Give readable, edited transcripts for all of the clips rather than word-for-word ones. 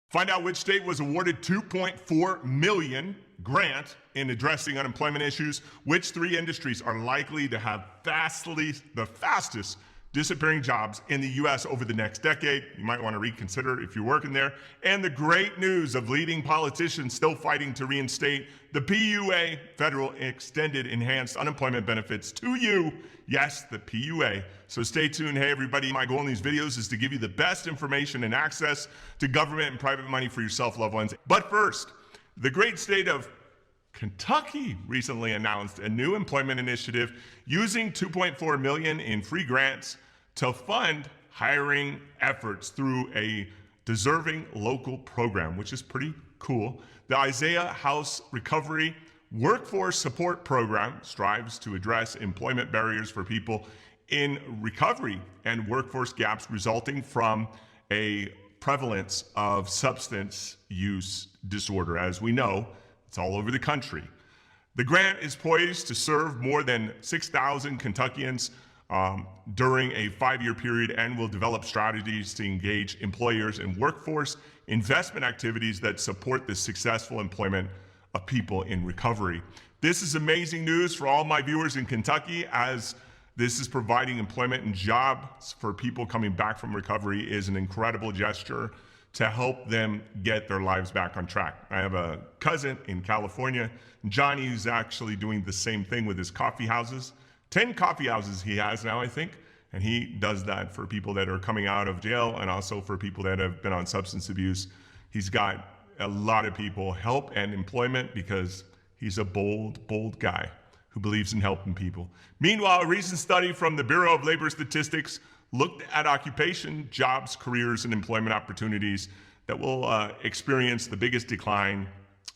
Find out which state was awarded $2.4 million grant in addressing unemployment issues. Which three industries are likely to have the fastest disappearing jobs in the U.S. over the next decade? You might want to reconsider if you're working there. And the great news of leading politicians still fighting to reinstate the PUA, Federal Extended Enhanced Unemployment Benefits, to you. Yes, the PUA. So stay tuned. Hey, everybody, my goal in these videos is to give you the best information and access to government and private money for yourself, loved ones. But first, the great state of Kentucky recently announced a new employment initiative using $2.4 million in free grants to fund hiring efforts through a deserving local program, which is pretty cool. The Isaiah House Recovery Workforce Support Program strives to address employment barriers for people in recovery and workforce gaps resulting from a prevalence of substance use disorder. As we know, it's all over the country. The grant is poised to serve more than 6,000 Kentuckians during a 5-year period and will develop strategies to engage employers in workforce investment activities that support the successful employment of people in recovery. This is amazing news for all my viewers in Kentucky, as this is providing employment and jobs for people coming back from recovery is an incredible gesture to help them get their lives back on track. I have a cousin in California, Johnny, who's actually doing the same thing with his coffee houses. 10 coffee houses he has now, I think, and he does that for people that are coming out of jail and also for people that have been on substance abuse. He's got a lot of people help and employment because he's a bold guy who believes in helping people. Meanwhile, a recent study from the Bureau of Labor Statistics looked at occupation, jobs, careers, and employment opportunities that will experience the biggest decline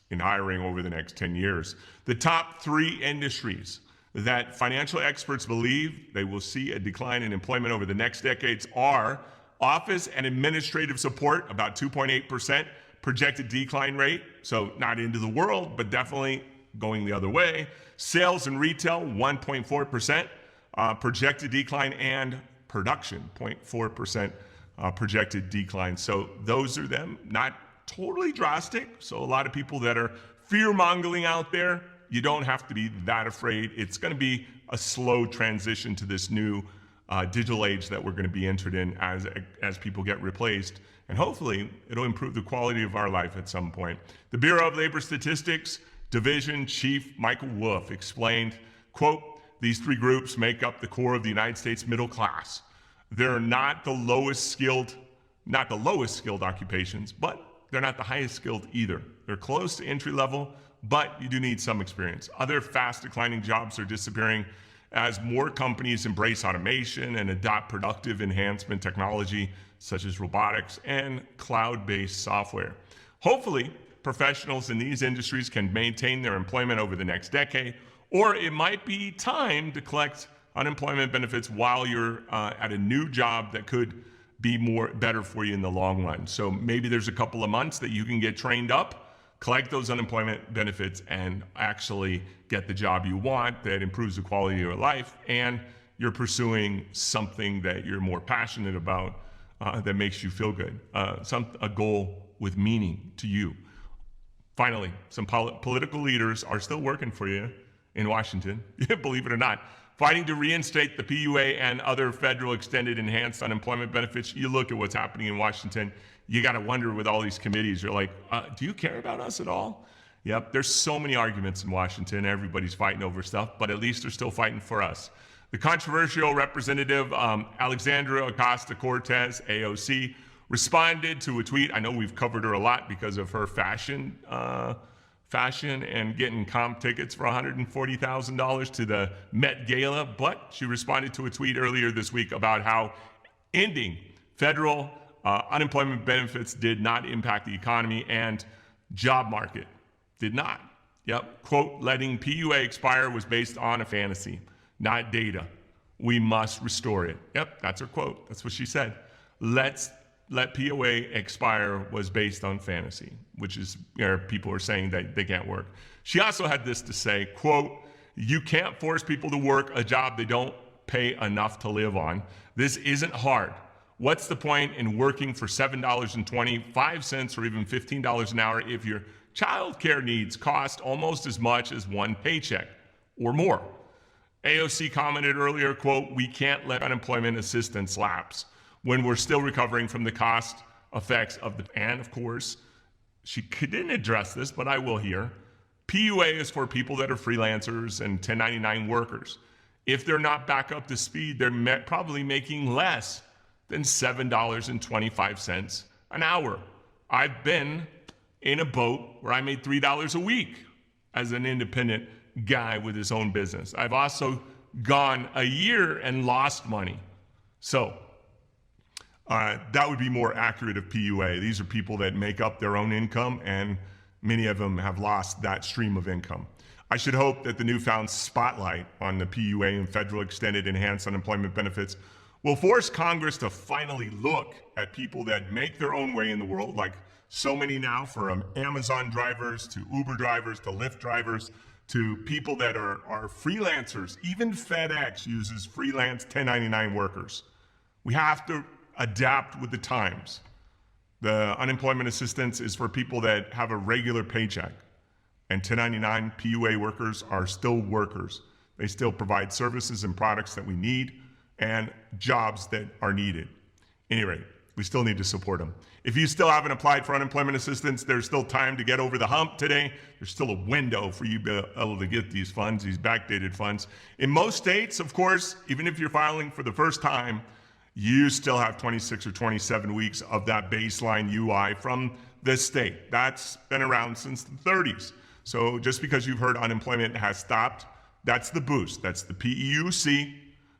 in hiring over the next 10 years. The top 3 industries that financial experts believe they will see a decline in employment over the next decades are office and administrative support, about 2.8% projected decline rate, so not into the world, but definitely going the other way. Sales and retail, 1.4% projected decline, and production, 0.4% projected decline. So those are them, not totally drastic. So a lot of people that are fear-mongering out there, you don't have to be that afraid. It's going to be a slow transition to this new digital age that we're going to be entered in as people get replaced. And hopefully it'll improve the quality of our life at some point. The Bureau of Labor Statistics Division Chief Michael Wolf explained, quote, "These 3 groups make up the core of the United States middle class. They're not the lowest skilled occupations, but they're not the highest skilled either. They're close to entry level, but you do need some experience. Other fast declining jobs are disappearing as more companies embrace automation and adopt productive enhancement technology such as robotics and cloud-based software. Hopefully, professionals in these industries can maintain their employment over the next decade, or it might be time to collect unemployment benefits while you're at a new job that could be better for you in the long run. So maybe there's a couple of months that you can get trained up, collect those unemployment benefits, and actually get the job you want that improves the quality of your life, and you're pursuing something that you're more passionate about that makes you feel good, a goal with meaning to you. Finally, some political leaders are still working for you in Washington, believe it or not, fighting to reinstate the PUA and other federal extended enhanced unemployment benefits. You look at what's happening in Washington, you got to wonder with all these committees, you're like, do you care about us at all? Yep, there's so many arguments in Washington. Everybody's fighting over stuff, but at least they're still fighting for us. The controversial representative, Alexandria Ocasio-Cortez, AOC, responded to a tweet. I know we've covered her a lot because of her fashion and getting comp tickets for $140,000 to the Met Gala, but she responded to a tweet earlier this week about how ending federal unemployment benefits did not impact the economy and job market. Did not. Yep. Quote, "Letting PUA expire was based on a fantasy, not data. We must restore it." Yep, that's her quote. That's what she said. Let PUA expire was based on fantasy, which is people are saying that they can't work. She also had this to say, quote, "You can't force people to work a job they don't pay enough to live on. This isn't hard. What's the point in working for $7.25 or even $15 an hour if your childcare needs cost almost as much as one paycheck or more? AOC commented earlier, quote, "We can't let unemployment assistance lapse when we're still recovering from the cost effects of the," and of course, she didn't address this, but I will here. PUA is for people that are freelancers and 1099 workers. If they're not back up to speed, they're probably making less than $7.25 an hour. I've been in a boat where I made $3 a week as an independent guy with his own business. I've also gone a year and lost money. So that would be more accurate of PUA. These are people that make up their own income, and many of them have lost that stream of income. I should hope that the newfound spotlight on the PUA and federal extended enhanced unemployment benefits will force Congress to finally look at people that make their own way in the world, like so many now, from Amazon drivers to Uber drivers to Lyft drivers to people that are freelancers. Even FedEx uses freelance 1099 workers. We have to adapt with the times. The unemployment assistance is for people that have a regular paycheck, and 1099 PUA workers are still workers. They still provide services and products that we need and jobs that are needed. At any rate, we still need to support them. If you still haven't applied for unemployment assistance, there's still time to get over the hump today. There's still a window for you to be able to get these funds, these backdated funds. In most states, of course, even if you're filing for the first time, you still have 26 or 27 weeks of that baseline UI from the state. That's been around since the 30s. So just because you've heard unemployment has stopped, that's the boost. That's the PEUC,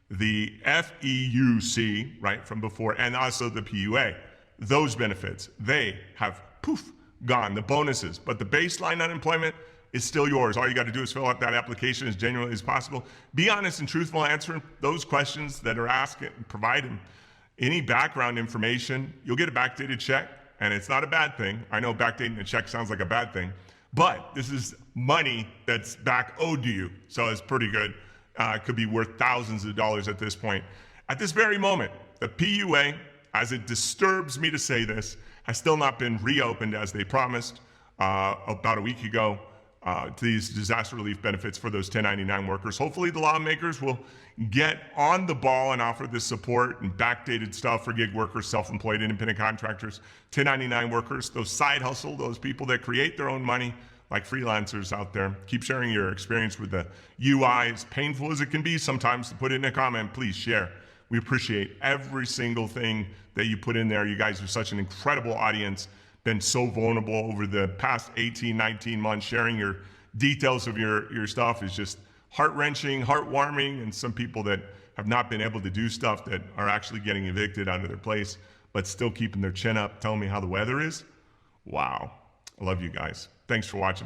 the FEUC, right, from before, and also the PUA. Those benefits, they have, poof, gone, the bonuses. But the baseline unemployment is still yours. All you got to do is fill out that application as genuinely as possible. Be honest and truthful, answer those questions that are asked, and provide any background information. You'll get a backdated check, and it's not a bad thing. I know backdating a check sounds like a bad thing, but this is money that's back owed to you, so it's pretty good. It could be worth thousands of dollars at this point. At this very moment, the PUA, as it disturbs me to say this, has still not been reopened as they promised about a week ago. To these disaster relief benefits for those 1099 workers. Hopefully the lawmakers will get on the ball and offer this support and backdated stuff for gig workers, self-employed, independent contractors, 1099 workers, those side hustle, those people that create their own money, like freelancers out there. Keep sharing your experience with the UI, as painful as it can be sometimes to put it in a comment. Please share. We appreciate every single thing that you put in there. You guys are such an incredible audience. Been so vulnerable over the past 18, 19 months. Sharing your details of your stuff is just heart-wrenching, heartwarming, and some people that have not been able to do stuff that are actually getting evicted out of their place, but still keeping their chin up, telling me how the weather is. Wow. I love you guys. Thanks for watching.